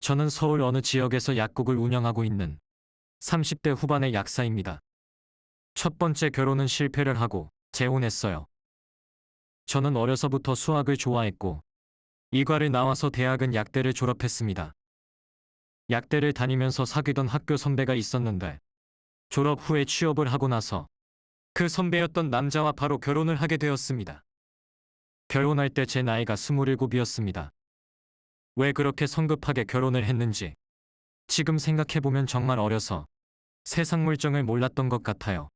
저는 서울 어느 지역에서 약국을 운영하고 있는 30대 후반의 약사입니다. 첫 번째 결혼은 실패를 하고 재혼했어요. 저는 어려서부터 수학을 좋아했고 이과를 나와서 대학은 약대를 졸업했습니다. 약대를 다니면서 사귀던 학교 선배가 있었는데 졸업 후에 취업을 하고 나서 그 선배였던 남자와 바로 결혼을 하게 되었습니다. 결혼할 때 제 나이가 27이었습니다. 왜 그렇게 성급하게 결혼을 했는지 지금 생각해보면 정말 어려서 세상 물정을 몰랐던 것 같아요.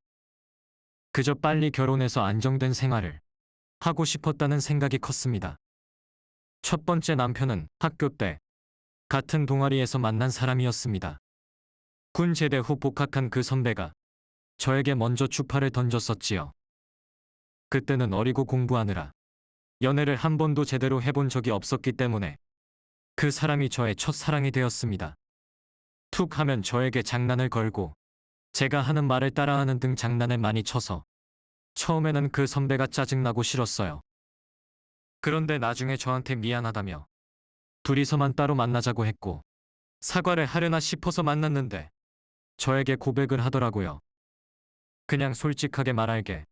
그저 빨리 결혼해서 안정된 생활을 하고 싶었다는 생각이 컸습니다. 첫 번째 남편은 학교 때 같은 동아리에서 만난 사람이었습니다. 군 제대 후 복학한 그 선배가 저에게 먼저 추파를 던졌었지요. 그때는 어리고 공부하느라 연애를 한 번도 제대로 해본 적이 없었기 때문에 그 사람이 저의 첫사랑이 되었습니다. 툭 하면 저에게 장난을 걸고 제가 하는 말을 따라하는 등 장난을 많이 쳐서 처음에는 그 선배가 짜증나고 싫었어요. 그런데 나중에 저한테 미안하다며 둘이서만 따로 만나자고 했고 사과를 하려나 싶어서 만났는데 저에게 고백을 하더라고요. 그냥 솔직하게 말할게.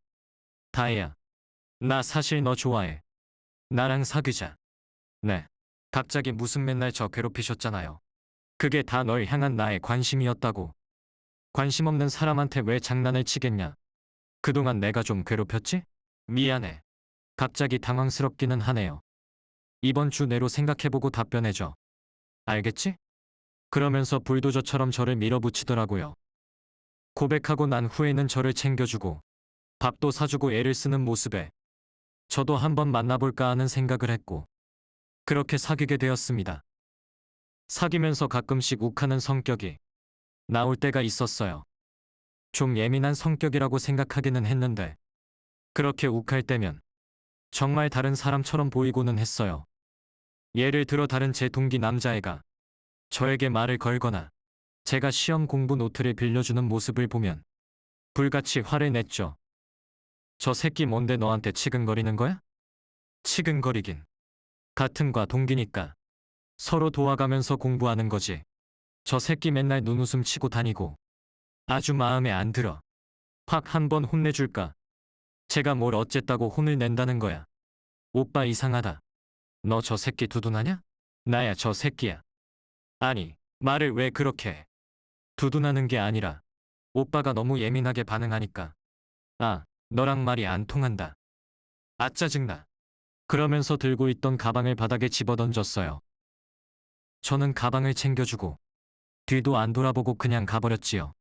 다혜야, 나 사실 너 좋아해. 나랑 사귀자. 네. 갑자기 무슨 맨날 저 괴롭히셨잖아요. 그게 다 널 향한 나의 관심이었다고. 관심 없는 사람한테 왜 장난을 치겠냐. 그동안 내가 좀 괴롭혔지? 미안해. 갑자기 당황스럽기는 하네요. 이번 주 내로 생각해보고 답변해줘. 알겠지? 그러면서 불도저처럼 저를 밀어붙이더라고요. 고백하고 난 후에는 저를 챙겨주고 밥도 사주고 애를 쓰는 모습에 저도 한번 만나볼까 하는 생각을 했고 그렇게 사귀게 되었습니다. 사귀면서 가끔씩 욱하는 성격이 나올 때가 있었어요. 좀 예민한 성격이라고 생각하기는 했는데 그렇게 욱할 때면 정말 다른 사람처럼 보이고는 했어요. 예를 들어 다른 제 동기 남자애가 저에게 말을 걸거나 제가 시험 공부 노트를 빌려주는 모습을 보면 불같이 화를 냈죠. 저 새끼 뭔데 너한테 치근거리는 거야? 치근거리긴. 같은 과 동기니까 서로 도와가면서 공부하는 거지. 저 새끼 맨날 눈웃음 치고 다니고 아주 마음에 안 들어. 확 한번 혼내줄까? 제가 뭘 어쨌다고 혼을 낸다는 거야. 오빠 이상하다. 너 저 새끼 두둔하냐? 나야 저 새끼야. 아니, 말을 왜 그렇게 해? 두둔하는 게 아니라 오빠가 너무 예민하게 반응하니까. 아, 너랑 말이 안 통한다. 아 짜증나. 그러면서 들고 있던 가방을 바닥에 집어던졌어요. 저는 가방을 챙겨주고 뒤도 안 돌아보고 그냥 가버렸지요.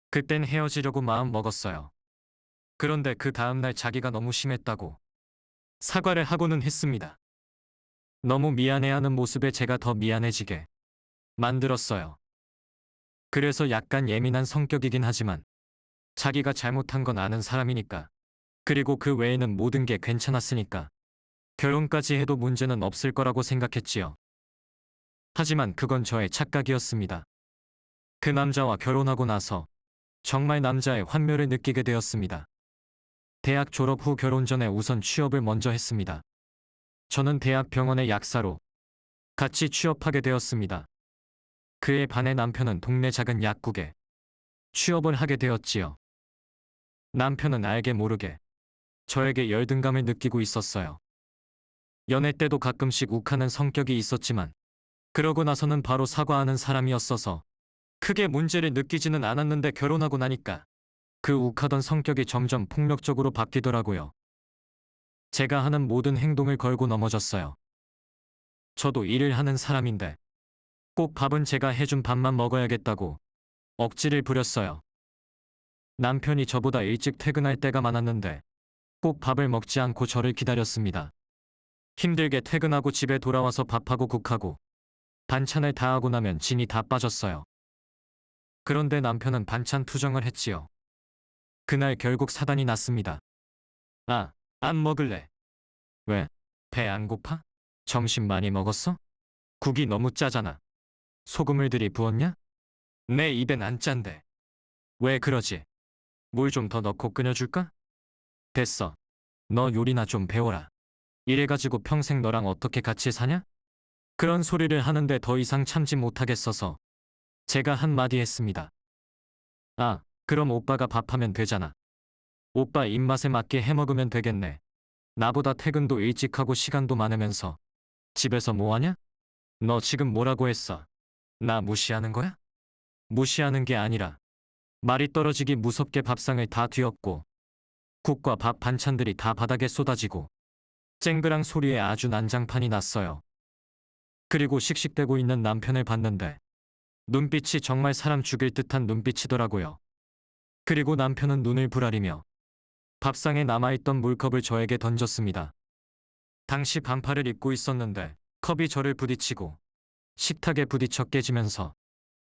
그땐 헤어지려고 마음 먹었어요. 그런데 그 다음날 자기가 너무 심했다고 사과를 하고는 했습니다. 너무 미안해하는 모습에 제가 더 미안해지게 만들었어요. 그래서 약간 예민한 성격이긴 하지만 자기가 잘못한 건 아는 사람이니까 그리고 그 외에는 모든 게 괜찮았으니까 결혼까지 해도 문제는 없을 거라고 생각했지요. 하지만 그건 저의 착각이었습니다. 그 남자와 결혼하고 나서 정말 남자의 환멸을 느끼게 되었습니다. 대학 졸업 후 결혼 전에 우선 취업을 먼저 했습니다. 저는 대학 병원의 약사로 같이 취업하게 되었습니다. 그에 반해 남편은 동네 작은 약국에 취업을 하게 되었지요. 남편은 알게 모르게 저에게 열등감을 느끼고 있었어요. 연애 때도 가끔씩 욱하는 성격이 있었지만 그러고 나서는 바로 사과하는 사람이었어서 크게 문제를 느끼지는 않았는데 결혼하고 나니까 그 욱하던 성격이 점점 폭력적으로 바뀌더라고요. 제가 하는 모든 행동을 걸고 넘어졌어요. 저도 일을 하는 사람인데 꼭 밥은 제가 해준 밥만 먹어야겠다고 억지를 부렸어요. 남편이 저보다 일찍 퇴근할 때가 많았는데 꼭 밥을 먹지 않고 저를 기다렸습니다. 힘들게 퇴근하고 집에 돌아와서 밥하고 국하고 반찬을 다 하고 나면 진이 다 빠졌어요. 그런데 남편은 반찬 투정을 했지요. 그날 결국 사단이 났습니다. 아, 안 먹을래. 왜? 배 안 고파? 점심 많이 먹었어? 국이 너무 짜잖아. 소금을 들이 부었냐? 내 입엔 안 짠데. 왜 그러지? 물 좀 더 넣고 끓여줄까? 됐어. 너 요리나 좀 배워라. 이래가지고 평생 너랑 어떻게 같이 사냐? 그런 소리를 하는데 더 이상 참지 못하겠어서 제가 한마디 했습니다. 아, 그럼 오빠가 밥하면 되잖아. 오빠 입맛에 맞게 해먹으면 되겠네. 나보다 퇴근도 일찍 하고 시간도 많으면서 집에서 뭐하냐? 너 지금 뭐라고 했어? 나 무시하는 거야? 무시하는 게 아니라 말이 떨어지기 무섭게 밥상을 다 뒤엎고 국과 밥 반찬들이 다 바닥에 쏟아지고 쨍그랑 소리에 아주 난장판이 났어요. 그리고 씩씩대고 있는 남편을 봤는데 눈빛이 정말 사람 죽일 듯한 눈빛이더라고요. 그리고 남편은 눈을 부라리며 밥상에 남아있던 물컵을 저에게 던졌습니다. 당시 반팔을 입고 있었는데 컵이 저를 부딪히고 식탁에 부딪혀 깨지면서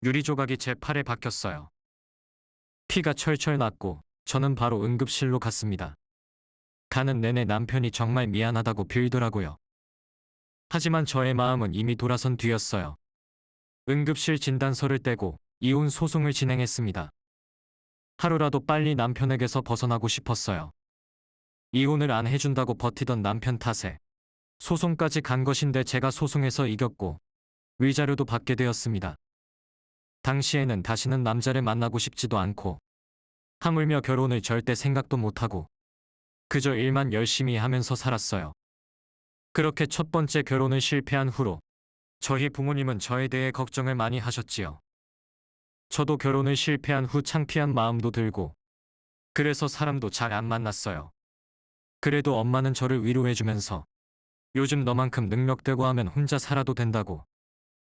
유리 조각이 제 팔에 박혔어요. 피가 철철 났고 저는 바로 응급실로 갔습니다. 가는 내내 남편이 정말 미안하다고 빌더라고요. 하지만 저의 마음은 이미 돌아선 뒤였어요. 응급실 진단서를 떼고 이혼 소송을 진행했습니다. 하루라도 빨리 남편에게서 벗어나고 싶었어요. 이혼을 안 해준다고 버티던 남편 탓에 소송까지 간 것인데 제가 소송에서 이겼고 위자료도 받게 되었습니다. 당시에는 다시는 남자를 만나고 싶지도 않고 하물며 결혼을 절대 생각도 못하고 그저 일만 열심히 하면서 살았어요. 그렇게 첫 번째 결혼을 실패한 후로 저희 부모님은 저에 대해 걱정을 많이 하셨지요. 저도 결혼을 실패한 후 창피한 마음도 들고 그래서 사람도 잘 안 만났어요. 그래도 엄마는 저를 위로해주면서 요즘 너만큼 능력되고 하면 혼자 살아도 된다고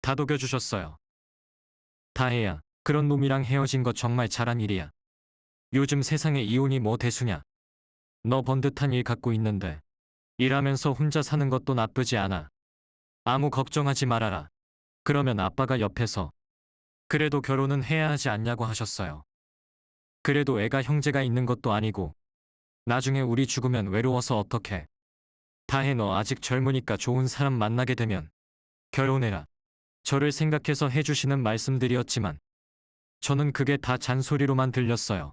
다독여 주셨어요. 다혜야, 그런 놈이랑 헤어진 거 정말 잘한 일이야. 요즘 세상에 이혼이 뭐 대수냐. 너 번듯한 일 갖고 있는데 일하면서 혼자 사는 것도 나쁘지 않아. 아무 걱정하지 말아라. 그러면 아빠가 옆에서 그래도 결혼은 해야 하지 않냐고 하셨어요. 그래도 애가 형제가 있는 것도 아니고 나중에 우리 죽으면 외로워서 어떡해. 다혜 너 아직 젊으니까 좋은 사람 만나게 되면 결혼해라. 저를 생각해서 해주시는 말씀들이었지만 저는 그게 다 잔소리로만 들렸어요.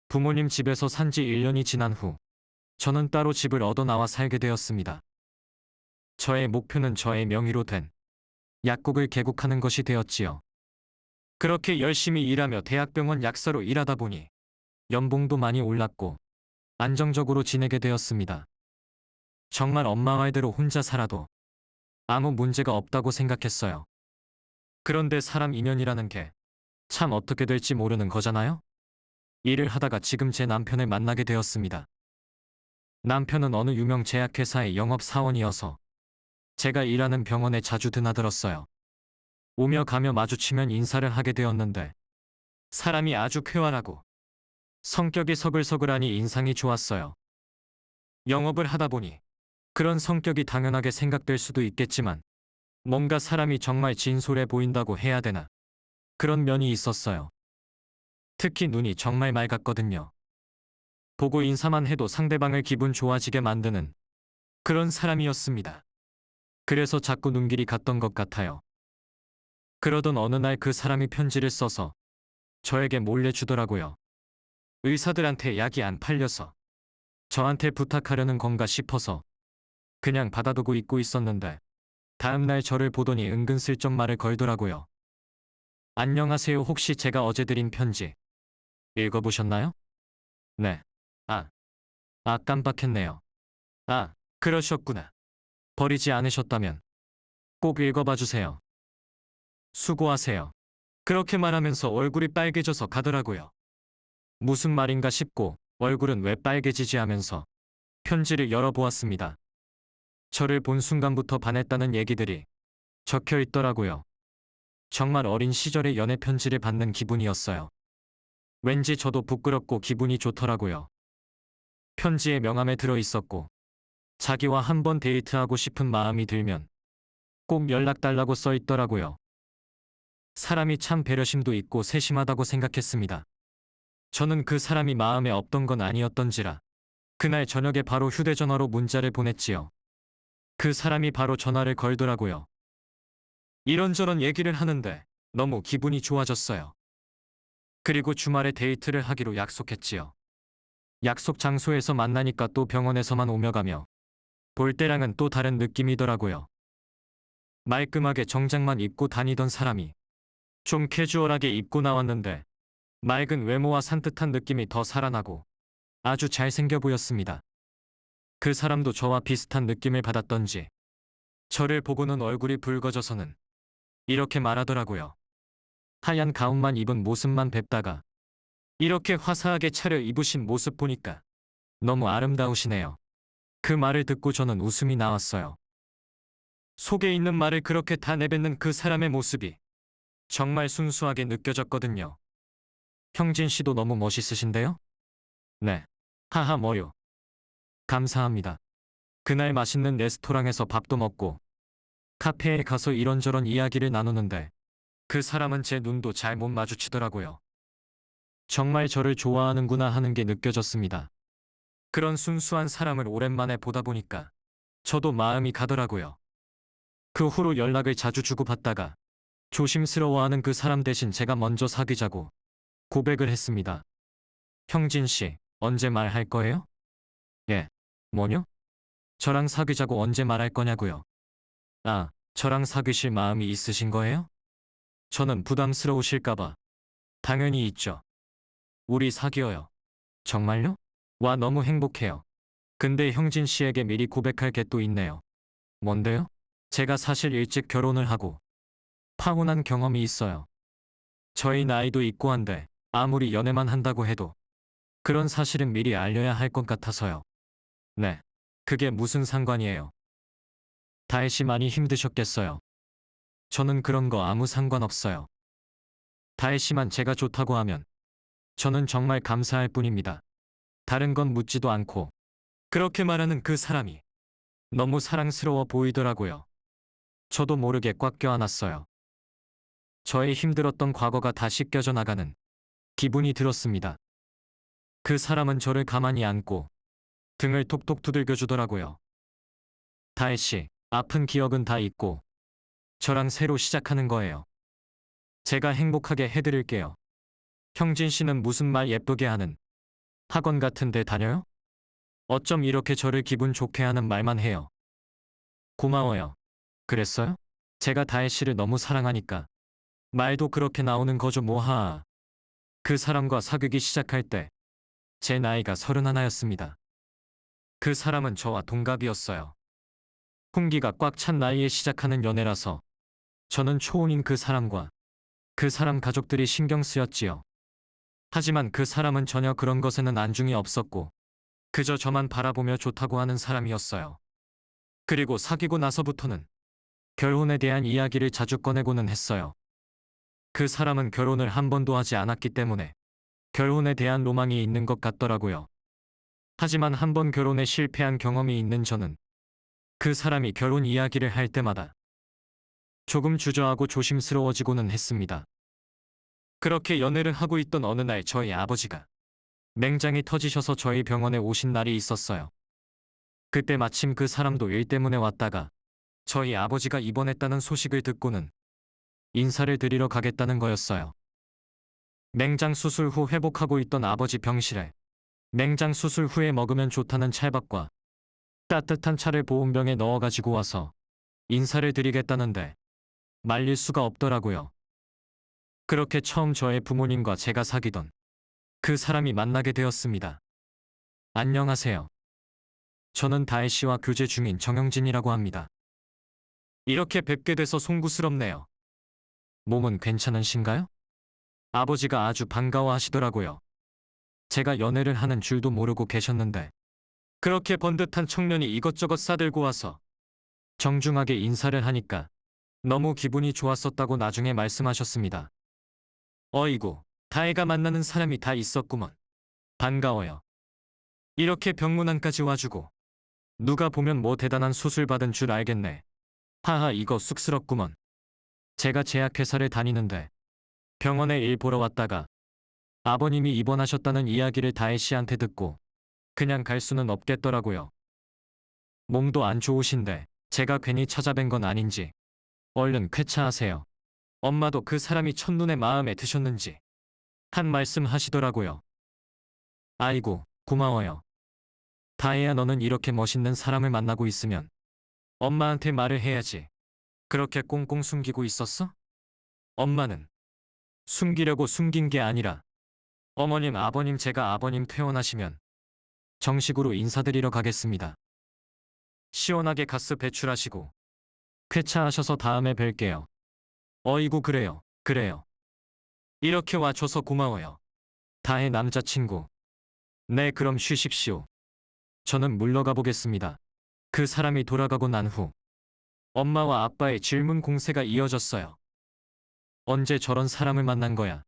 부모님 집에서 산 지 1년이 지난 후 저는 따로 집을 얻어 나와 살게 되었습니다. 저의 목표는 저의 명의로 된 약국을 개국하는 것이 되었지요. 그렇게 열심히 일하며 대학병원 약사로 일하다 보니 연봉도 많이 올랐고 안정적으로 지내게 되었습니다. 정말 엄마 말대로 혼자 살아도 아무 문제가 없다고 생각했어요. 그런데 사람 인연이라는 게 참 어떻게 될지 모르는 거잖아요? 일을 하다가 지금 제 남편을 만나게 되었습니다. 남편은 어느 유명 제약회사의 영업사원이어서 제가 일하는 병원에 자주 드나들었어요. 오며 가며 마주치면 인사를 하게 되었는데 사람이 아주 쾌활하고 성격이 서글서글하니 인상이 좋았어요. 영업을 하다 보니 그런 성격이 당연하게 생각될 수도 있겠지만 뭔가 사람이 정말 진솔해 보인다고 해야 되나 그런 면이 있었어요. 특히 눈이 정말 맑았거든요. 보고 인사만 해도 상대방을 기분 좋아지게 만드는 그런 사람이었습니다. 그래서 자꾸 눈길이 갔던 것 같아요. 그러던 어느 날 그 사람이 편지를 써서 저에게 몰래 주더라고요. 의사들한테 약이 안 팔려서 저한테 부탁하려는 건가 싶어서 그냥 받아두고 잊고 있었는데 다음날 저를 보더니 은근슬쩍 말을 걸더라고요. 안녕하세요. 혹시 제가 어제 드린 편지 읽어보셨나요? 네. 깜빡했네요. 그러셨구나. 버리지 않으셨다면 꼭 읽어봐 주세요. 수고하세요. 그렇게 말하면서 얼굴이 빨개져서 가더라고요. 무슨 말인가 싶고 얼굴은 왜 빨개지지 하면서 편지를 열어보았습니다. 저를 본 순간부터 반했다는 얘기들이 적혀 있더라고요. 정말 어린 시절의 연애 편지를 받는 기분이었어요. 왠지 저도 부끄럽고 기분이 좋더라고요. 편지에 명함에 들어 있었고 자기와 한번 데이트하고 싶은 마음이 들면 꼭 연락 달라고 써 있더라고요. 사람이 참 배려심도 있고 세심하다고 생각했습니다. 저는 그 사람이 마음에 없던 건 아니었던지라 그날 저녁에 바로 휴대전화로 문자를 보냈지요. 그 사람이 바로 전화를 걸더라고요. 이런저런 얘기를 하는데 너무 기분이 좋아졌어요. 그리고 주말에 데이트를 하기로 약속했지요. 약속 장소에서 만나니까 또 병원에서만 오며 가며 볼 때랑은 또 다른 느낌이더라고요. 말끔하게 정장만 입고 다니던 사람이 좀 캐주얼하게 입고 나왔는데 맑은 외모와 산뜻한 느낌이 더 살아나고 아주 잘생겨 보였습니다. 그 사람도 저와 비슷한 느낌을 받았던지 저를 보고는 얼굴이 붉어져서는 이렇게 말하더라고요. 하얀 가운만 입은 모습만 뵙다가 이렇게 화사하게 차려 입으신 모습 보니까 너무 아름다우시네요. 그 말을 듣고 저는 웃음이 나왔어요. 속에 있는 말을 그렇게 다 내뱉는 그 사람의 모습이 정말 순수하게 느껴졌거든요. 형진 씨도 너무 멋있으신데요? 네. 하하 뭐요. 감사합니다. 그날 맛있는 레스토랑에서 밥도 먹고 카페에 가서 이런저런 이야기를 나누는데 그 사람은 제 눈도 잘 못 마주치더라고요. 정말 저를 좋아하는구나 하는 게 느껴졌습니다. 그런 순수한 사람을 오랜만에 보다 보니까 저도 마음이 가더라고요. 그 후로 연락을 자주 주고받다가 조심스러워하는 그 사람 대신 제가 먼저 사귀자고 고백을 했습니다. 형진 씨, 언제 말할 거예요? 예. 뭐뇨? 저랑 사귀자고 언제 말할 거냐고요. 아, 저랑 사귀실 마음이 있으신 거예요? 저는 부담스러우실까봐. 당연히 있죠. 우리 사귀어요. 정말요? 와, 너무 행복해요. 근데 형진 씨에게 미리 고백할 게 또 있네요. 뭔데요? 제가 사실 일찍 결혼을 하고 파혼한 경험이 있어요. 저희 나이도 있고 한데 아무리 연애만 한다고 해도 그런 사실은 미리 알려야 할 것 같아서요. 네. 그게 무슨 상관이에요? 다혜 씨 많이 힘드셨겠어요. 저는 그런 거 아무 상관없어요. 다혜 씨만 제가 좋다고 하면 저는 정말 감사할 뿐입니다. 다른 건 묻지도 않고 그렇게 말하는 그 사람이 너무 사랑스러워 보이더라고요. 저도 모르게 꽉 껴안았어요. 저의 힘들었던 과거가 다 씻겨져 나가는 기분이 들었습니다. 그 사람은 저를 가만히 안고 등을 톡톡 두들겨 주더라고요. 다혜 씨, 아픈 기억은 다 잊고 저랑 새로 시작하는 거예요. 제가 행복하게 해드릴게요. 형진 씨는 무슨 말 예쁘게 하는 학원 같은 데 다녀요? 어쩜 이렇게 저를 기분 좋게 하는 말만 해요. 고마워요. 그랬어요? 제가 다혜 씨를 너무 사랑하니까 말도 그렇게 나오는 거죠 뭐하. 그 사람과 사귀기 시작할 때 제 나이가 31였습니다. 그 사람은 저와 동갑이었어요. 훈기가 꽉 찬 나이에 시작하는 연애라서 저는 초혼인 그 사람과 그 사람 가족들이 신경 쓰였지요. 하지만 그 사람은 전혀 그런 것에는 안중이 없었고 그저 저만 바라보며 좋다고 하는 사람이었어요. 그리고 사귀고 나서부터는 결혼에 대한 이야기를 자주 꺼내고는 했어요. 그 사람은 결혼을 한 번도 하지 않았기 때문에 결혼에 대한 로망이 있는 것 같더라고요. 하지만 한 번 결혼에 실패한 경험이 있는 저는 그 사람이 결혼 이야기를 할 때마다 조금 주저하고 조심스러워지고는 했습니다. 그렇게 연애를 하고 있던 어느 날 저희 아버지가 맹장이 터지셔서 저희 병원에 오신 날이 있었어요. 그때 마침 그 사람도 일 때문에 왔다가 저희 아버지가 입원했다는 소식을 듣고는 인사를 드리러 가겠다는 거였어요. 맹장 수술 후 회복하고 있던 아버지 병실에 맹장 수술 후에 먹으면 좋다는 찰밥과 따뜻한 차를 보온병에 넣어 가지고 와서 인사를 드리겠다는데 말릴 수가 없더라고요. 그렇게 처음 저의 부모님과 제가 사귀던 그 사람이 만나게 되었습니다. 안녕하세요. 저는 다혜 씨와 교제 중인 정영진이라고 합니다. 이렇게 뵙게 돼서 송구스럽네요. 몸은 괜찮으신가요? 아버지가 아주 반가워하시더라고요. 제가 연애를 하는 줄도 모르고 계셨는데 그렇게 번듯한 청년이 이것저것 싸들고 와서 정중하게 인사를 하니까 너무 기분이 좋았었다고 나중에 말씀하셨습니다. 어이구, 다혜가 만나는 사람이 다 있었구먼. 반가워요. 이렇게 병문안까지 와주고 누가 보면 뭐 대단한 수술 받은 줄 알겠네. 하하 이거 쑥스럽구먼. 제가 제약회사를 다니는데 병원에 일 보러 왔다가 아버님이 입원하셨다는 이야기를 다혜 씨한테 듣고 그냥 갈 수는 없겠더라고요. 몸도 안 좋으신데 제가 괜히 찾아뵌 건 아닌지 얼른 쾌차하세요. 엄마도 그 사람이 첫눈에 마음에 드셨는지 한 말씀 하시더라고요. 아이고, 고마워요. 다혜야 너는 이렇게 멋있는 사람을 만나고 있으면 엄마한테 말을 해야지. 그렇게 꽁꽁 숨기고 있었어? 엄마는 숨기려고 숨긴 게 아니라 어머님, 아버님, 제가 아버님 퇴원하시면 정식으로 인사드리러 가겠습니다. 시원하게 가스 배출하시고 쾌차하셔서 다음에 뵐게요. 어이구, 그래요. 그래요. 이렇게 와줘서 고마워요. 다혜 남자친구. 네, 그럼 쉬십시오. 저는 물러가 보겠습니다. 그 사람이 돌아가고 난 후 엄마와 아빠의 질문 공세가 이어졌어요. 언제 저런 사람을 만난 거야?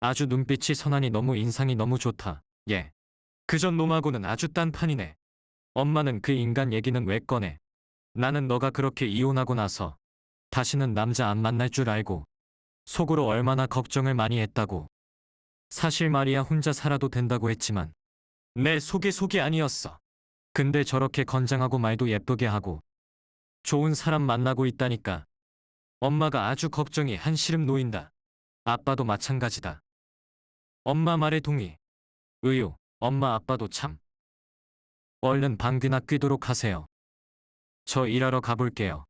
아주 눈빛이 선하니 너무 인상이 너무 좋다. 예. 그전 놈하고는 아주 딴판이네. 엄마는 그 인간 얘기는 왜 꺼내? 나는 너가 그렇게 이혼하고 나서 다시는 남자 안 만날 줄 알고 속으로 얼마나 걱정을 많이 했다고. 사실 말이야, 혼자 살아도 된다고 했지만 내 속이 아니었어. 근데 저렇게 건장하고 말도 예쁘게 하고 좋은 사람 만나고 있다니까. 엄마가 아주 걱정이 한시름 놓인다. 아빠도 마찬가지다. 엄마 말에 동의. 의유, 엄마 아빠도 참. 얼른 방귀나 뀌도록 하세요. 저 일하러 가볼게요.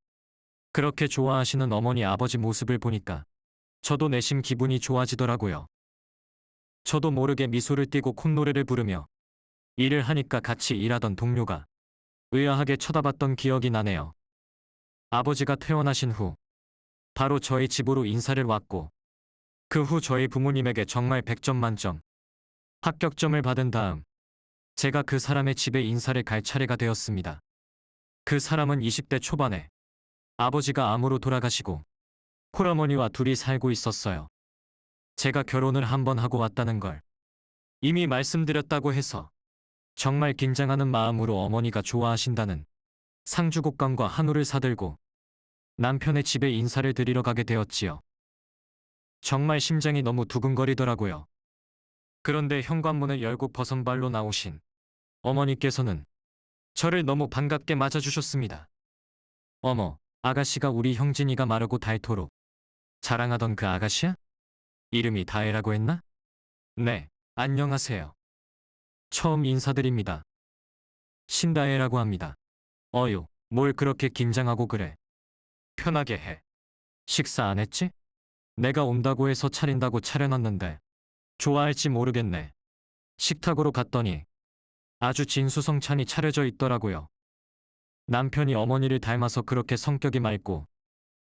그렇게 좋아하시는 어머니 아버지 모습을 보니까 저도 내심 기분이 좋아지더라고요. 저도 모르게 미소를 띠고 콧노래를 부르며 일을 하니까 같이 일하던 동료가 의아하게 쳐다봤던 기억이 나네요. 아버지가 퇴원하신 후 바로 저희 집으로 인사를 왔고 그 후 저희 부모님에게 정말 100점 만점 합격점을 받은 다음 제가 그 사람의 집에 인사를 갈 차례가 되었습니다. 그 사람은 20대 초반에 아버지가 암으로 돌아가시고 홀어머니와 둘이 살고 있었어요. 제가 결혼을 한 번 하고 왔다는 걸 이미 말씀드렸다고 해서 정말 긴장하는 마음으로 어머니가 좋아하신다는 상주곡감과 한우를 사들고 남편의 집에 인사를 드리러 가게 되었지요. 정말 심장이 너무 두근거리더라고요. 그런데 현관문을 열고 버선발로 나오신 어머니께서는 저를 너무 반갑게 맞아주셨습니다. 어머, 아가씨가 우리 형진이가 마르고 닳도록 자랑하던 그 아가씨야? 이름이 다혜라고 했나? 네, 안녕하세요. 처음 인사드립니다. 신다혜라고 합니다. 어휴, 뭘 그렇게 긴장하고 그래. 편하게 해. 식사 안 했지? 내가 온다고 해서 차린다고 차려놨는데 좋아할지 모르겠네. 식탁으로 갔더니 아주 진수성찬이 차려져 있더라고요. 남편이 어머니를 닮아서 그렇게 성격이 맑고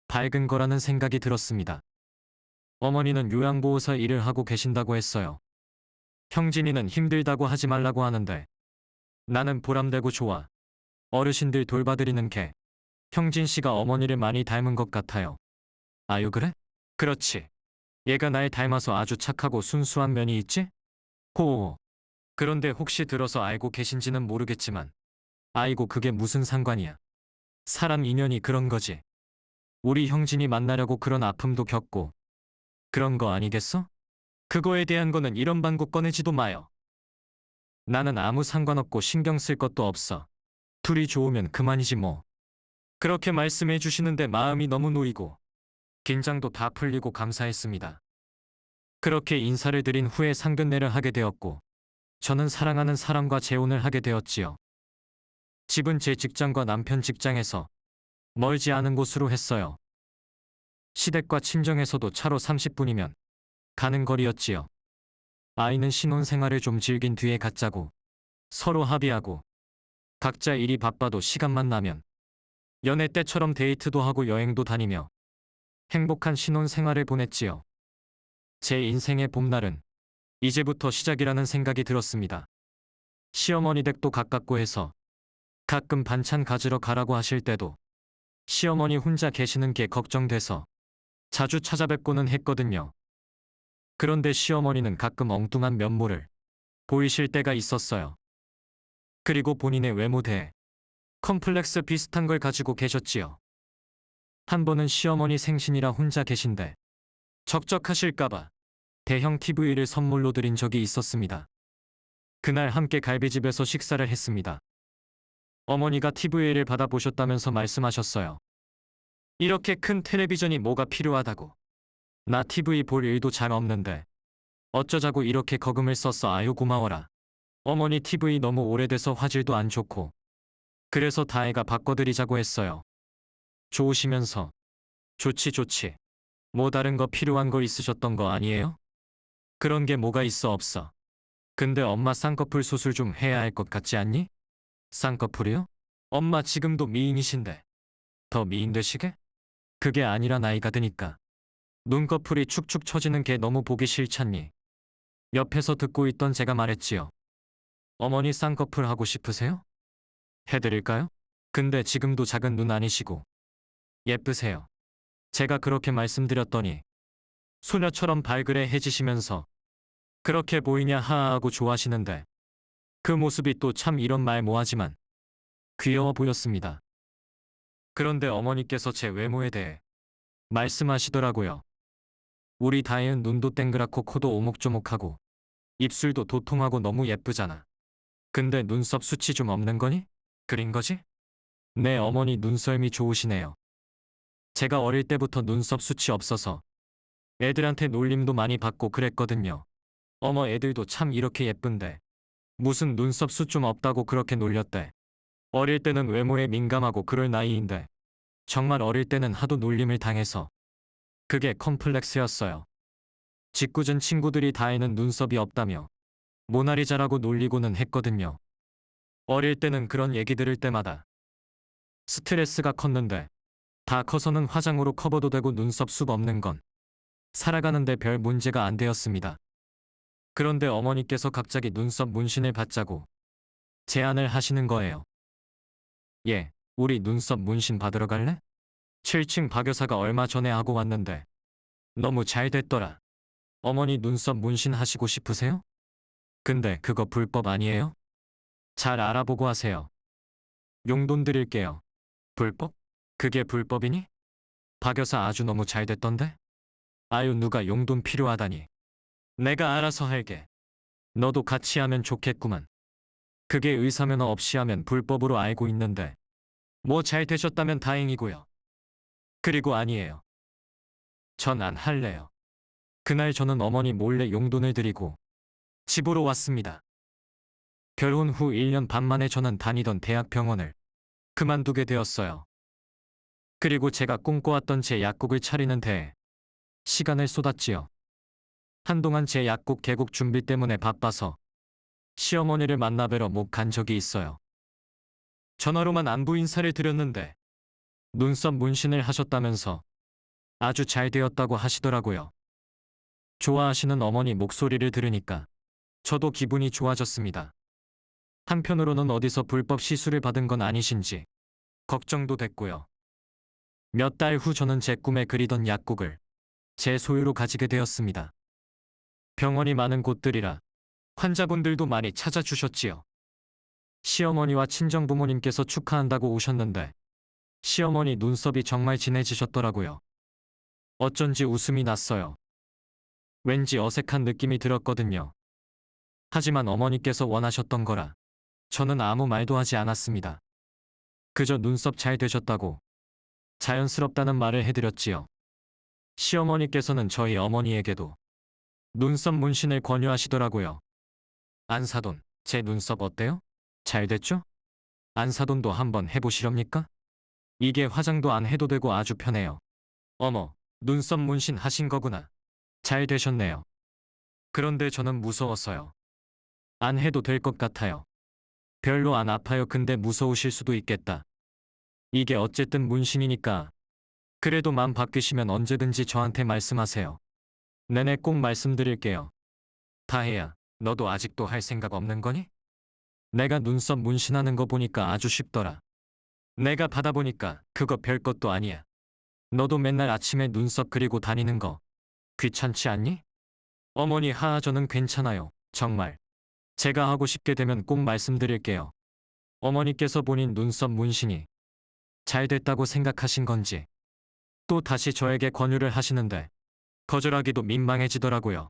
밝은 거라는 생각이 들었습니다. 어머니는 요양보호사 일을 하고 계신다고 했어요. 형진이는 힘들다고 하지 말라고 하는데 나는 보람되고 좋아. 어르신들 돌봐드리는 게 형진 씨가 어머니를 많이 닮은 것 같아요. 아유, 그래? 그렇지. 얘가 날 닮아서 아주 착하고 순수한 면이 있지? 호호. 그런데 혹시 들어서 알고 계신지는 모르겠지만 아이고, 그게 무슨 상관이야. 사람 인연이 그런 거지. 우리 형진이 만나려고 그런 아픔도 겪고 그런 거 아니겠어? 그거에 대한 거는 이런 방구 꺼내지도 마요. 나는 아무 상관없고 신경 쓸 것도 없어. 둘이 좋으면 그만이지 뭐. 그렇게 말씀해 주시는데 마음이 너무 놓이고 긴장도 다 풀리고 감사했습니다. 그렇게 인사를 드린 후에 상견례를 하게 되었고 저는 사랑하는 사람과 재혼을 하게 되었지요. 집은 제 직장과 남편 직장에서 멀지 않은 곳으로 했어요. 시댁과 친정에서도 차로 30분이면 가는 거리였지요. 아이는 신혼생활을 좀 즐긴 뒤에 갖자고 서로 합의하고 각자 일이 바빠도 시간만 나면 연애 때처럼 데이트도 하고 여행도 다니며 행복한 신혼생활을 보냈지요. 제 인생의 봄날은 이제부터 시작이라는 생각이 들었습니다. 시어머니 댁도 가깝고 해서 가끔 반찬 가지러 가라고 하실 때도 시어머니 혼자 계시는 게 걱정돼서 자주 찾아뵙고는 했거든요. 그런데 시어머니는 가끔 엉뚱한 면모를 보이실 때가 있었어요. 그리고 본인의 외모대에 컴플렉스 비슷한 걸 가지고 계셨지요. 한 번은 시어머니 생신이라 혼자 계신데 적적하실까봐 대형 TV를 선물로 드린 적이 있었습니다. 그날 함께 갈비집에서 식사를 했습니다. 어머니가 TV를 받아보셨다면서 말씀하셨어요. 이렇게 큰 텔레비전이 뭐가 필요하다고. 나 TV 볼 일도 잘 없는데 어쩌자고 이렇게 거금을 썼어. 아유, 고마워라. 어머니 TV 너무 오래돼서 화질도 안 좋고 그래서 다혜가 바꿔드리자고 했어요. 좋으시면서 좋지 좋지. 뭐 다른 거 필요한 거 있으셨던 거 아니에요? 그런 게 뭐가 있어 없어. 근데 엄마 쌍꺼풀 수술 좀 해야 할 것 같지 않니? 쌍꺼풀이요? 엄마 지금도 미인이신데. 더 미인 되시게? 그게 아니라 나이가 드니까. 눈꺼풀이 축축 처지는 게 너무 보기 싫잖니. 옆에서 듣고 있던 제가 말했지요. 어머니 쌍꺼풀 하고 싶으세요? 해드릴까요? 근데 지금도 작은 눈 아니시고 예쁘세요. 제가 그렇게 말씀드렸더니 소녀처럼 발그레해지시면서 그렇게 보이냐 하하하고 좋아하시는데 그 모습이 또 참 이런 말 뭐하지만 귀여워 보였습니다. 그런데 어머니께서 제 외모에 대해 말씀하시더라고요. 우리 다혜은 눈도 땡그랗고 코도 오목조목하고 입술도 도통하고 너무 예쁘잖아. 근데 눈썹 숱이 좀 없는 거니? 그린 거지? 네, 어머니 눈썰미 좋으시네요. 제가 어릴 때부터 눈썹 숱이 없어서 애들한테 놀림도 많이 받고 그랬거든요. 어머, 애들도 참 이렇게 예쁜데 무슨 눈썹 숱 좀 없다고 그렇게 놀렸대. 어릴 때는 외모에 민감하고 그럴 나이인데 정말 어릴 때는 하도 놀림을 당해서 그게 컴플렉스였어요. 짓궂은 친구들이 다혜는 눈썹이 없다며 모나리자라고 놀리고는 했거든요. 어릴 때는 그런 얘기 들을 때마다 스트레스가 컸는데 다 커서는 화장으로 커버도 되고 눈썹 숱 없는 건 살아가는데 별 문제가 안 되었습니다. 그런데 어머니께서 갑자기 눈썹 문신을 받자고 제안을 하시는 거예요. 예, 우리 눈썹 문신 받으러 갈래? 7층 박여사가 얼마 전에 하고 왔는데 너무 잘 됐더라. 어머니 눈썹 문신 하시고 싶으세요? 근데 그거 불법 아니에요? 잘 알아보고 하세요. 용돈 드릴게요. 불법? 그게 불법이니? 박여사 아주 너무 잘 됐던데? 아유, 누가 용돈 필요하다니. 내가 알아서 할게. 너도 같이 하면 좋겠구만. 그게 의사면허 없이 하면 불법으로 알고 있는데 뭐 잘 되셨다면 다행이고요. 그리고 아니에요. 전 안 할래요. 그날 저는 어머니 몰래 용돈을 드리고 집으로 왔습니다. 결혼 후 1년 반 만에 저는 다니던 대학병원을 그만두게 되었어요. 그리고 제가 꿈꿔왔던 제 약국을 차리는 데에 시간을 쏟았지요. 한동안 제 약국 개국 준비 때문에 바빠서 시어머니를 만나 뵈러 못 간 적이 있어요. 전화로만 안부 인사를 드렸는데 눈썹 문신을 하셨다면서 아주 잘 되었다고 하시더라고요. 좋아하시는 어머니 목소리를 들으니까 저도 기분이 좋아졌습니다. 한편으로는 어디서 불법 시술을 받은 건 아니신지 걱정도 됐고요. 몇 달 후 저는 제 꿈에 그리던 약국을 제 소유로 가지게 되었습니다. 병원이 많은 곳들이라 환자분들도 많이 찾아주셨지요. 시어머니와 친정부모님께서 축하한다고 오셨는데 시어머니 눈썹이 정말 진해지셨더라고요. 어쩐지 웃음이 났어요. 왠지 어색한 느낌이 들었거든요. 하지만 어머니께서 원하셨던 거라 저는 아무 말도 하지 않았습니다. 그저 눈썹 잘 되셨다고 자연스럽다는 말을 해드렸지요. 시어머니께서는 저희 어머니에게도 눈썹 문신을 권유하시더라고요. 안사돈, 제 눈썹 어때요? 잘 됐죠? 안사돈도 한번 해보시렵니까? 이게 화장도 안 해도 되고 아주 편해요. 어머, 눈썹 문신 하신 거구나. 잘 되셨네요. 그런데 저는 무서웠어요. 안 해도 될 것 같아요. 별로 안 아파요. 근데 무서우실 수도 있겠다. 이게 어쨌든 문신이니까. 그래도 마음 바뀌시면 언제든지 저한테 말씀하세요. 네네, 꼭 말씀드릴게요. 다혜야, 너도 아직도 할 생각 없는 거니? 내가 눈썹 문신하는 거 보니까 아주 쉽더라. 내가 받아보니까 그거 별것도 아니야. 너도 맨날 아침에 눈썹 그리고 다니는 거 귀찮지 않니? 어머니, 하하, 저는 괜찮아요. 정말. 제가 하고 싶게 되면 꼭 말씀드릴게요. 어머니께서 본인 눈썹 문신이 잘 됐다고 생각하신 건지 또 다시 저에게 권유를 하시는데 거절하기도 민망해지더라고요.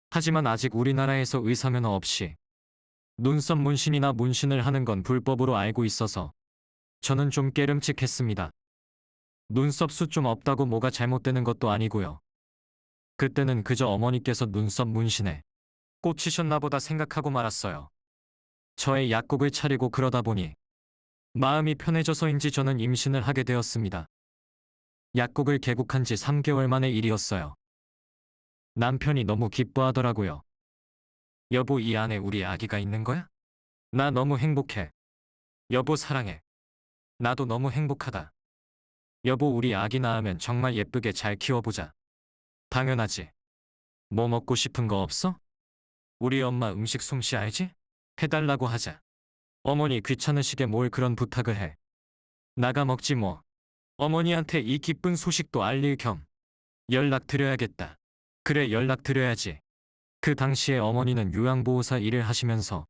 하지만 아직 우리나라에서 의사면허 없이 눈썹 문신이나 문신을 하는 건 불법으로 알고 있어서 저는 좀 깨름칙했습니다. 눈썹 숱 좀 없다고 뭐가 잘못되는 것도 아니고요. 그때는 그저 어머니께서 눈썹 문신에 꽂히셨나 보다 생각하고 말았어요. 저의 약국을 차리고 그러다 보니 마음이 편해져서인지 저는 임신을 하게 되었습니다. 약국을 개국한 지 3개월 만의 일이었어요. 남편이 너무 기뻐하더라고요. 여보, 이 안에 우리 아기가 있는 거야? 나 너무 행복해. 여보, 사랑해. 나도 너무 행복하다. 여보, 우리 아기 낳으면 정말 예쁘게 잘 키워보자. 당연하지. 뭐 먹고 싶은 거 없어? 우리 엄마 음식 솜씨 알지? 해달라고 하자. 어머니 귀찮으시게 뭘 그런 부탁을 해. 나가 먹지 뭐. 어머니한테 이 기쁜 소식도 알릴 겸 연락드려야겠다. 그래, 연락드려야지. 그 당시에 어머니는 요양보호사 일을 하시면서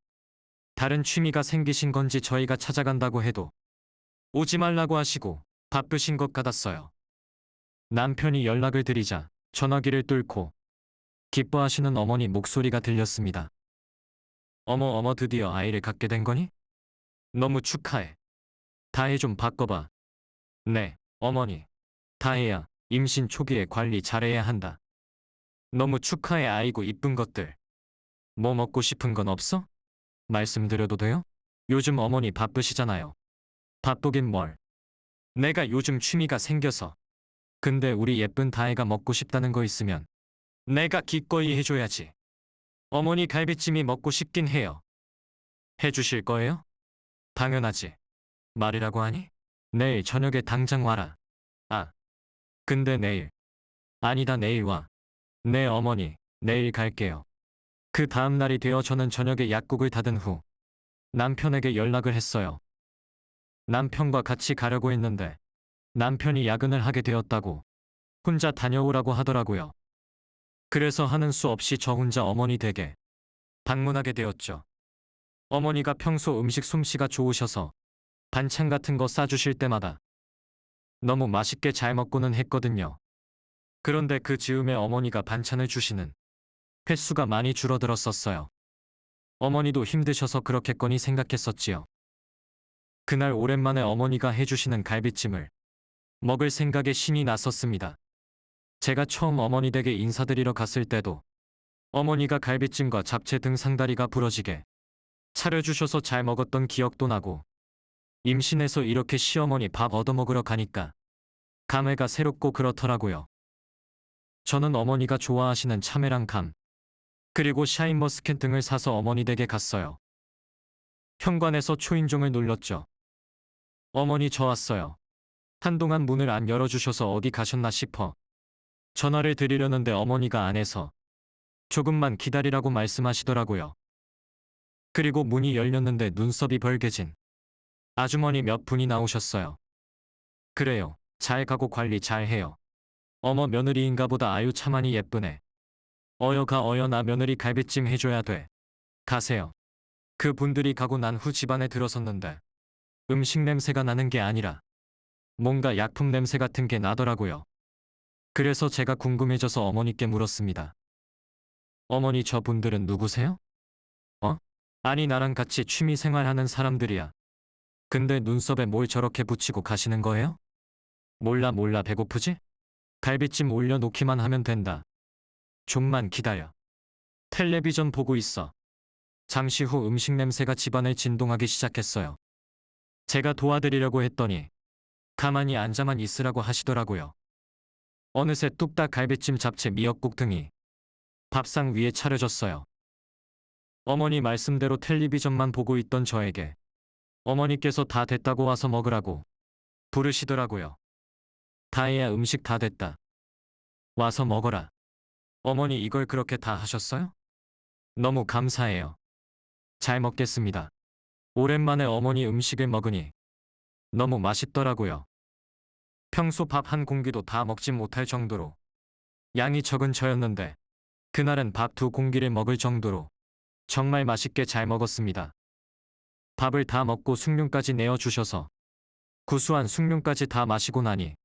다른 취미가 생기신 건지 저희가 찾아간다고 해도 오지 말라고 하시고 바쁘신 것 같았어요. 남편이 연락을 드리자 전화기를 뚫고 기뻐하시는 어머니 목소리가 들렸습니다. 어머, 드디어 아이를 갖게 된 거니? 너무 축하해. 다혜 좀 바꿔봐. 네, 어머니. 다혜야, 임신 초기에 관리 잘해야 한다. 너무 축하해. 아이고, 이쁜 것들. 뭐 먹고 싶은 건 없어? 말씀드려도 돼요? 요즘 어머니 바쁘시잖아요. 바쁘긴 뭘. 내가 요즘 취미가 생겨서. 근데 우리 예쁜 다혜가 먹고 싶다는 거 있으면 내가 기꺼이 해줘야지. 어머니 갈비찜이 먹고 싶긴 해요. 해주실 거예요? 당연하지. 말이라고 하니? 내일 저녁에 당장 와라. 아, 근데 내일. 아니다, 내일 와. 네, 어머니, 내일 갈게요. 그 다음 날이 되어 저는 저녁에 약국을 닫은 후 남편에게 연락을 했어요. 남편과 같이 가려고 했는데 남편이 야근을 하게 되었다고 혼자 다녀오라고 하더라고요. 그래서 하는 수 없이 저 혼자 어머니 댁에 방문하게 되었죠. 어머니가 평소 음식 솜씨가 좋으셔서 반찬 같은 거 싸주실 때마다 너무 맛있게 잘 먹고는 했거든요. 그런데 그 즈음에 어머니가 반찬을 주시는 횟수가 많이 줄어들었었어요. 어머니도 힘드셔서 그렇겠거니 생각했었지요. 그날 오랜만에 어머니가 해주시는 갈비찜을 먹을 생각에 신이 났었습니다. 제가 처음 어머니 댁에 인사드리러 갔을 때도 어머니가 갈비찜과 잡채 등 상다리가 부러지게 차려주셔서 잘 먹었던 기억도 나고, 임신해서 이렇게 시어머니 밥 얻어먹으러 가니까 감회가 새롭고 그렇더라고요. 저는 어머니가 좋아하시는 참외랑 감, 그리고 샤인머스켓 등을 사서 어머니 댁에 갔어요. 현관에서 초인종을 눌렀죠. 어머니, 저 왔어요. 한동안 문을 안 열어주셔서 어디 가셨나 싶어 전화를 드리려는데 어머니가 안에서 조금만 기다리라고 말씀하시더라고요. 그리고 문이 열렸는데 눈썹이 벌개진 아주머니 몇 분이 나오셨어요. 그래요. 잘 가고 관리 잘 해요. 어머, 며느리인가 보다. 아유, 차만이 예쁘네. 어여 나 며느리 갈비찜 해줘야 돼. 가세요. 그 분들이 가고 난 후 집안에 들어섰는데 음식 냄새가 나는 게 아니라 뭔가 약품 냄새 같은 게 나더라고요. 그래서 제가 궁금해져서 어머니께 물었습니다. 어머니, 저 분들은 누구세요? 아니, 나랑 같이 취미 생활하는 사람들이야. 근데 눈썹에 뭘 저렇게 붙이고 가시는 거예요? 몰라, 배고프지? 갈비찜 올려놓기만 하면 된다. 좀만 기다려. 텔레비전 보고 있어. 잠시 후 음식 냄새가 집안을 진동하기 시작했어요. 제가 도와드리려고 했더니 가만히 앉아만 있으라고 하시더라고요. 어느새 뚝딱 갈비찜, 잡채, 미역국 등이 밥상 위에 차려졌어요. 어머니 말씀대로 텔레비전만 보고 있던 저에게 어머니께서 다 됐다고 와서 먹으라고 부르시더라고요. 다혜야, 음식 다 됐다. 와서 먹어라. 어머니, 이걸 그렇게 다 하셨어요? 너무 감사해요. 잘 먹겠습니다. 오랜만에 어머니 음식을 먹으니 너무 맛있더라고요. 평소 밥 한 공기도 다 먹지 못할 정도로 양이 적은 저였는데 그날은 밥 2공기를 먹을 정도로 정말 맛있게 잘 먹었습니다. 밥을 다 먹고 숭늉까지 내어주셔서 구수한 숭늉까지 다 마시고 나니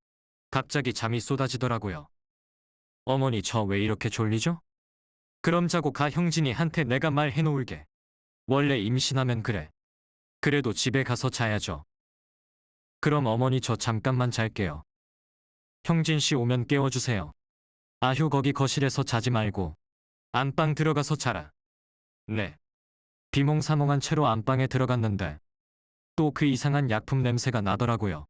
갑자기 잠이 쏟아지더라고요. 어머니, 저 왜 이렇게 졸리죠? 그럼 자고 가. 형진이한테 내가 말해놓을게. 원래 임신하면 그래. 그래도 집에 가서 자야죠. 그럼 어머니, 저 잠깐만 잘게요. 형진 씨 오면 깨워주세요. 아휴, 거기 거실에서 자지 말고 안방 들어가서 자라. 네. 비몽사몽한 채로 안방에 들어갔는데 또 그 이상한 약품 냄새가 나더라고요.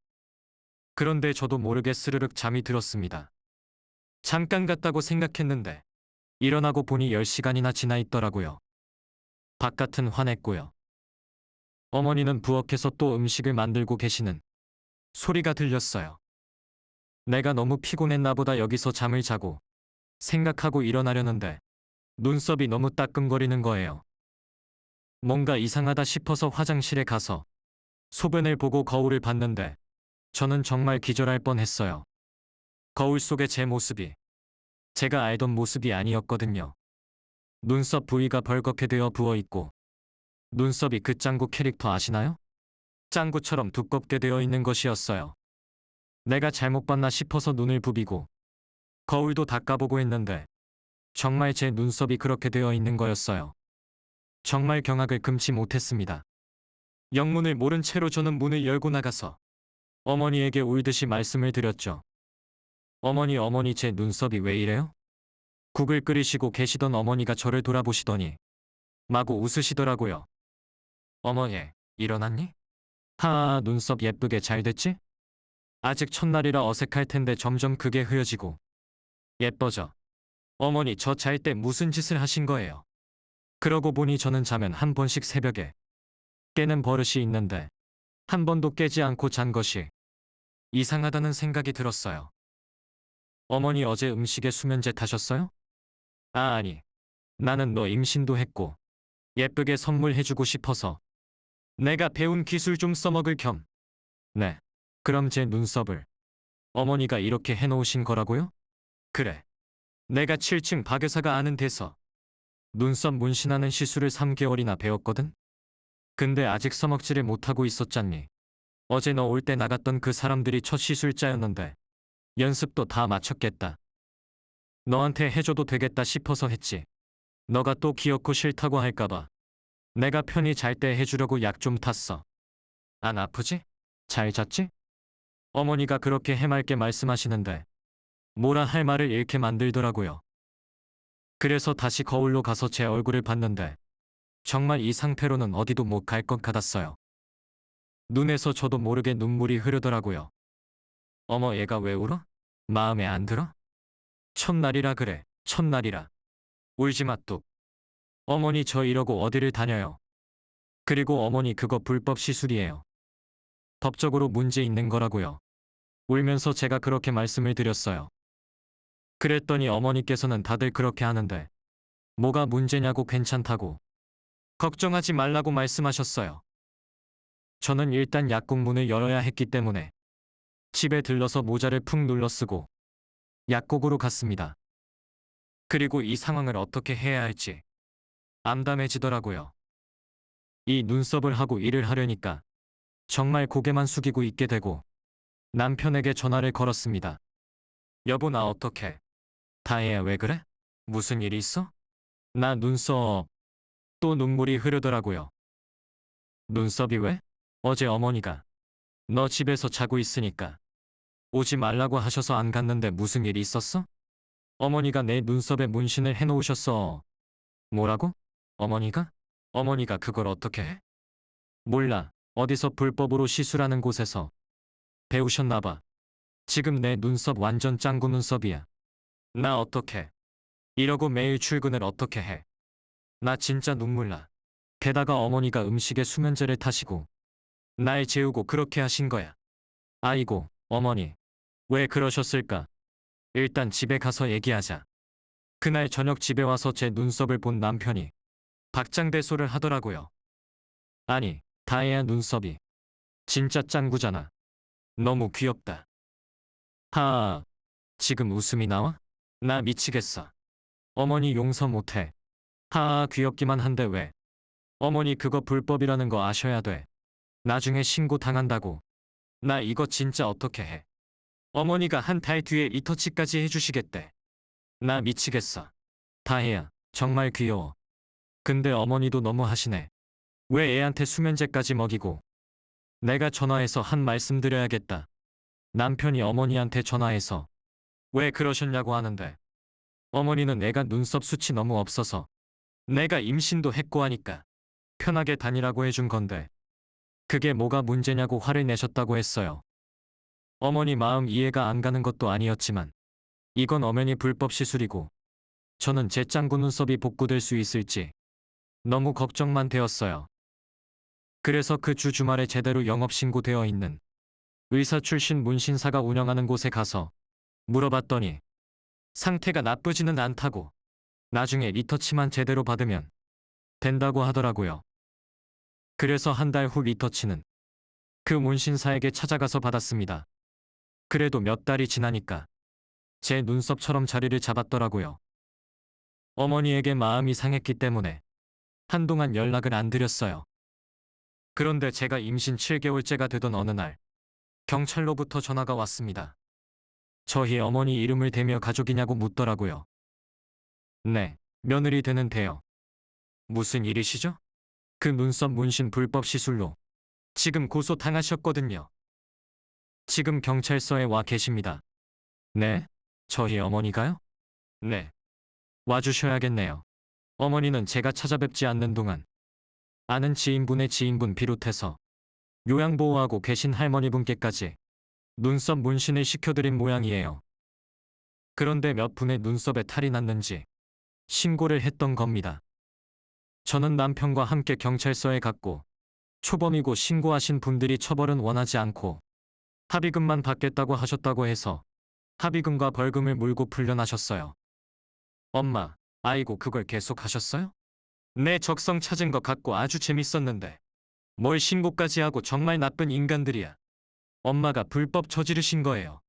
그런데 저도 모르게 스르륵 잠이 들었습니다. 잠깐 같다고 생각했는데 일어나고 보니 10시간이나 지나 있더라고요. 바깥은 환했고요. 어머니는 부엌에서 또 음식을 만들고 계시는 소리가 들렸어요. 내가 너무 피곤했나 보다 여기서 잠을 자고 생각하고 일어나려는데 눈썹이 너무 따끔거리는 거예요. 뭔가 이상하다 싶어서 화장실에 가서 소변을 보고 거울을 봤는데 저는 정말 기절할 뻔했어요. 거울 속의 제 모습이 제가 알던 모습이 아니었거든요. 눈썹 부위가 벌겋게 되어 부어있고 눈썹이 그 짱구 캐릭터 아시나요? 짱구처럼 두껍게 되어 있는 것이었어요. 내가 잘못 봤나 싶어서 눈을 부비고 거울도 닦아보고 했는데 정말 제 눈썹이 그렇게 되어 있는 거였어요. 정말 경악을 금치 못했습니다. 영문을 모른 채로 저는 문을 열고 나가서 어머니에게 울듯이 말씀을 드렸죠. 어머니 제 눈썹이 왜 이래요? 국을 끓이시고 계시던 어머니가 저를 돌아보시더니 마구 웃으시더라고요. 어머니, 일어났니? 하하, 눈썹 예쁘게 잘 됐지? 아직 첫날이라 어색할 텐데 점점 그게 흐려지고 예뻐져. 어머니 저 잘 때 무슨 짓을 하신 거예요? 그러고 보니 저는 자면 한 번씩 새벽에 깨는 버릇이 있는데 한 번도 깨지 않고 잔 것이 이상하다는 생각이 들었어요. 어머니 어제 음식에 수면제 타셨어요? 아니. 나는 너 임신도 했고 예쁘게 선물해주고 싶어서 내가 배운 기술 좀 써먹을 겸. 네. 그럼 제 눈썹을 어머니가 이렇게 해놓으신 거라고요? 그래. 내가 7층 박여사가 아는 데서 눈썹 문신하는 시술을 3개월이나 배웠거든? 근데 아직 써먹지를 못하고 있었잖니. 어제 너 올 때 나갔던 그 사람들이 첫 시술자였는데 연습도 다 마쳤겠다. 너한테 해줘도 되겠다 싶어서 했지. 너가 또 귀엽고 싫다고 할까봐 내가 편히 잘 때 해주려고 약 좀 탔어. 안 아프지? 잘 잤지? 어머니가 그렇게 해맑게 말씀하시는데 뭐라 할 말을 잃게 만들더라고요. 그래서 다시 거울로 가서 제 얼굴을 봤는데 정말 이 상태로는 어디도 못 갈 것 같았어요. 눈에서 저도 모르게 눈물이 흐르더라고요. 어머 얘가 왜 울어? 마음에 안 들어? 첫날이라 그래, 첫날이라. 울지마 뚝. 어머니 저 이러고 어디를 다녀요. 그리고 어머니 그거 불법 시술이에요. 법적으로 문제 있는 거라고요. 울면서 제가 그렇게 말씀을 드렸어요. 그랬더니 어머니께서는 다들 그렇게 하는데 뭐가 문제냐고 괜찮다고 걱정하지 말라고 말씀하셨어요. 저는 일단 약국 문을 열어야 했기 때문에 집에 들러서 모자를 푹 눌러 쓰고 약국으로 갔습니다. 그리고 이 상황을 어떻게 해야 할지 암담해지더라고요. 이 눈썹을 하고 일을 하려니까 정말 고개만 숙이고 있게 되고 남편에게 전화를 걸었습니다. 여보 나 어떡해? 다혜야 왜 그래? 무슨 일 있어? 나 눈썹. 또 눈물이 흐르더라고요. 눈썹이 왜? 어제 어머니가 너 집에서 자고 있으니까 오지 말라고 하셔서 안 갔는데 무슨 일이 있었어? 어머니가 내 눈썹에 문신을 해놓으셨어. 뭐라고? 어머니가? 어머니가 그걸 어떻게 해? 몰라. 어디서 불법으로 시술하는 곳에서 배우셨나봐. 지금 내 눈썹 완전 짱구 눈썹이야. 나 어떡해. 이러고 매일 출근을 어떻게 해. 나 진짜 눈물 나. 게다가 어머니가 음식에 수면제를 타시고 날 재우고 그렇게 하신 거야. 아이고, 어머니. 왜 그러셨을까? 일단 집에 가서 얘기하자. 그날 저녁 집에 와서 제 눈썹을 본 남편이 박장대소를 하더라고요. 아니, 다혜야 눈썹이 진짜 짱구잖아. 너무 귀엽다. 하아, 지금 웃음이 나와? 나 미치겠어. 어머니 용서 못해. 하아, 귀엽기만 한데 왜? 어머니 그거 불법이라는 거 아셔야 돼. 나중에 신고 당한다고. 나 이거 진짜 어떻게 해? 어머니가 한 달 뒤에 리터치까지 해주시겠대. 나 미치겠어. 다혜야, 정말 귀여워. 근데 어머니도 너무 하시네. 왜 애한테 수면제까지 먹이고. 내가 전화해서 한 말씀 드려야겠다. 남편이 어머니한테 전화해서 왜 그러셨냐고 하는데 어머니는 애가 눈썹 숱이 너무 없어서 내가 임신도 했고 하니까 편하게 다니라고 해준 건데 그게 뭐가 문제냐고 화를 내셨다고 했어요. 어머니 마음 이해가 안 가는 것도 아니었지만 이건 엄연히 불법 시술이고 저는 제 짱구 눈썹이 복구될 수 있을지 너무 걱정만 되었어요. 그래서 그 주 주말에 제대로 영업 신고되어 있는 의사 출신 문신사가 운영하는 곳에 가서 물어봤더니 상태가 나쁘지는 않다고 나중에 리터치만 제대로 받으면 된다고 하더라고요. 그래서 한 달 후 리터치는 그 문신사에게 찾아가서 받았습니다. 그래도 몇 달이 지나니까 제 눈썹처럼 자리를 잡았더라고요. 어머니에게 마음이 상했기 때문에 한동안 연락을 안 드렸어요. 그런데 제가 임신 7개월째가 되던 어느 날 경찰로부터 전화가 왔습니다. 저희 어머니 이름을 대며 가족이냐고 묻더라고요. 네, 며느리 되는데요. 무슨 일이시죠? 그 눈썹 문신 불법 시술로 지금 고소 당하셨거든요. 지금 경찰서에 와 계십니다. 네? 저희 어머니가요? 네. 와주셔야겠네요. 어머니는 제가 찾아뵙지 않는 동안 아는 지인분의 지인분 비롯해서 요양보호하고 계신 할머니분께까지 눈썹 문신을 시켜드린 모양이에요. 그런데 몇 분의 눈썹에 탈이 났는지 신고를 했던 겁니다. 저는 남편과 함께 경찰서에 갔고 초범이고 신고하신 분들이 처벌은 원하지 않고 합의금만 받겠다고 하셨다고 해서 합의금과 벌금을 물고 풀려나셨어요. 엄마, 아이고 그걸 계속 하셨어요? 내 적성 찾은 것 같고 아주 재밌었는데 뭘 신고까지 하고 정말 나쁜 인간들이야. 엄마가 불법 저지르신 거예요.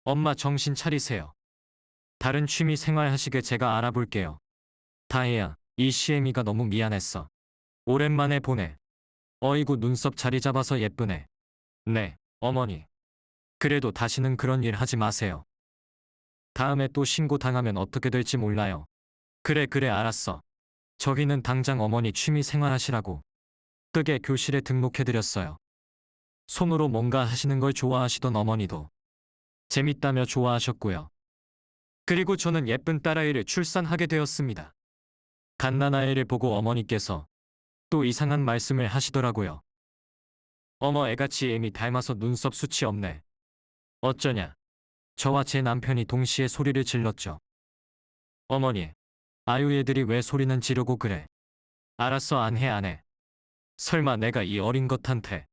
엄마 정신 차리세요. 다른 취미 생활 하시게 제가 알아볼게요. 다혜야, 이 시애미가 너무 미안했어. 오랜만에 보네. 어이구 눈썹 자리 잡아서 예쁘네. 네, 어머니. 그래도 다시는 그런 일 하지 마세요. 다음에 또 신고 당하면 어떻게 될지 몰라요. 그래 알았어. 저희는 당장 어머니 취미 생활 하시라고 뜨개 교실에 등록해드렸어요. 손으로 뭔가 하시는 걸 좋아하시던 어머니도 재밌다며 좋아하셨고요. 그리고 저는 예쁜 딸아이를 출산하게 되었습니다. 갓난아이를 보고 어머니께서 또 이상한 말씀을 하시더라고요. 어머 애같이 애미 닮아서 눈썹 숱이 없네. 어쩌냐. 저와 제 남편이 동시에 소리를 질렀죠. 어머니, 아유 애들이 왜 소리는 지르고 그래. 알았어 안 해. 설마 내가 이 어린 것한테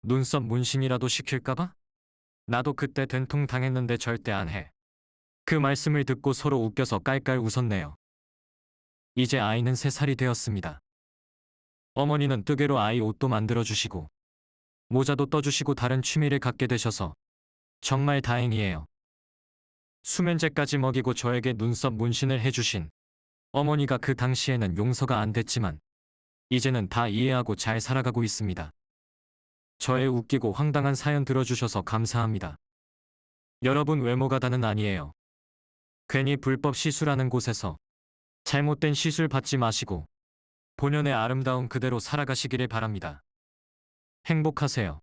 눈썹 문신이라도 시킬까봐? 나도 그때 된통 당했는데 절대 안 해. 그 말씀을 듣고 서로 웃겨서 깔깔 웃었네요. 이제 아이는 3살이 되었습니다. 어머니는 뜨개로 아이 옷도 만들어주시고 모자도 떠주시고 다른 취미를 갖게 되셔서 정말 다행이에요. 수면제까지 먹이고 저에게 눈썹 문신을 해주신 어머니가 그 당시에는 용서가 안 됐지만 이제는 다 이해하고 잘 살아가고 있습니다. 저의 웃기고 황당한 사연 들어주셔서 감사합니다. 여러분 외모가 다는 아니에요. 괜히 불법 시술하는 곳에서 잘못된 시술 받지 마시고 본연의 아름다운 그대로 살아가시기를 바랍니다. 행복하세요.